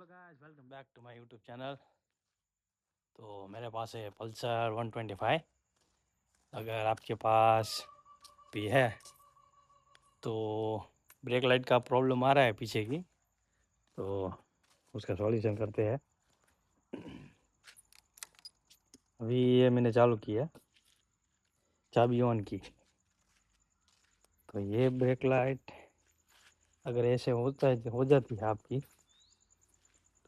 Hello guys, welcome back to my YouTube channel. तो मेरे पास है पल्सर 125। अगर आपके पास भी है तो ब्रेक लाइट का प्रॉब्लम आ रहा है पीछे की, तो उसका सॉल्यूशन करते हैं। अभी ये मैंने चालू किया, चाबी ऑन की, तो ये ब्रेक लाइट अगर ऐसे हो जाती है आपकी,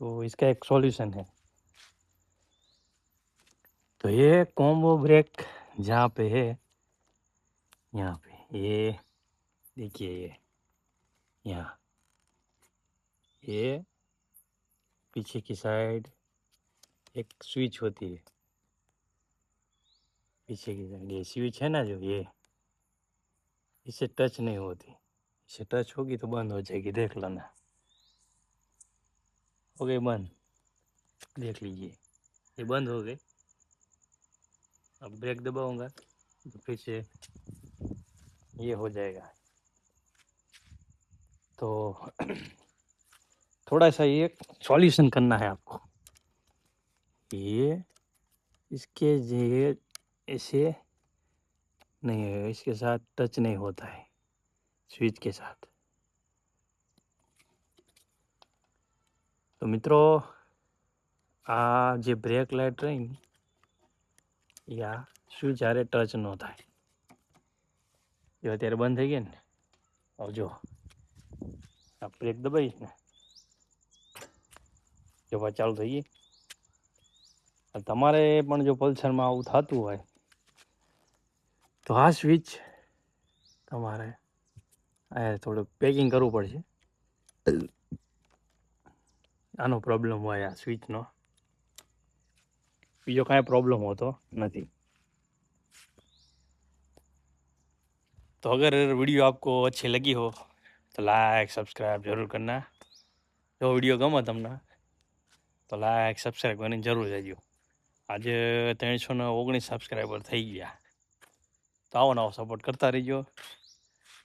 तो इसका एक सॉल्यूशन है। तो ये कॉम्बो ब्रेक जहाँ पे है, यहाँ पे ये देखिए, ये यहाँ ये पीछे की साइड एक स्विच होती है। पीछे की साइड ये स्विच है ना, जो ये इससे टच नहीं होती। इससे टच होगी तो बंद हो जाएगी, देख लेना। हो गई बंद, देख लीजिए, ये बंद हो गई। अब ब्रेक दबाऊंगा तो फिर से ये हो जाएगा। तो थोड़ा सा ये सॉल्यूशन करना है आपको। ये इसके ये ऐसे नहीं है, इसके साथ टच नहीं होता है स्विच के साथ। तो मित्रों, आ जे ब्रेक लाइट रही ने, या स्विच हारे टच न थाय। जो अत्यारे बंद थई गई ने, अब जो आ ब्रेक दबाईश ने, जो चालू थई गई। तमारे पण जो पल्सर में आवुं थतुं होय तो आ स्विच तमारे आ थोड़ું પેકિંગ કરવું પડશે। આનો પ્રોબ્લેમ હોય આ સ્વિચનો, બીજો કાંઈ प्रॉब्लम होतो નથી। तो अगर वीडियो आपको अच्छी लगी हो तो लाइक सब्सक्राइब जरूर करना। जो वीडियो गमे तमने तो लाइक सब्सक्राइब करने जरूर जाजो। आज 319 सब्सक्राइबर थी गया, तो आवो नવો सपोर्ट करता रहीजो।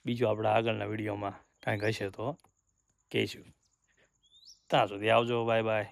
बीजू अपना आगळना विडियो में कंईक हशे तो कहीशुं। ત્યાં સુધી આવજો, બાય બાય।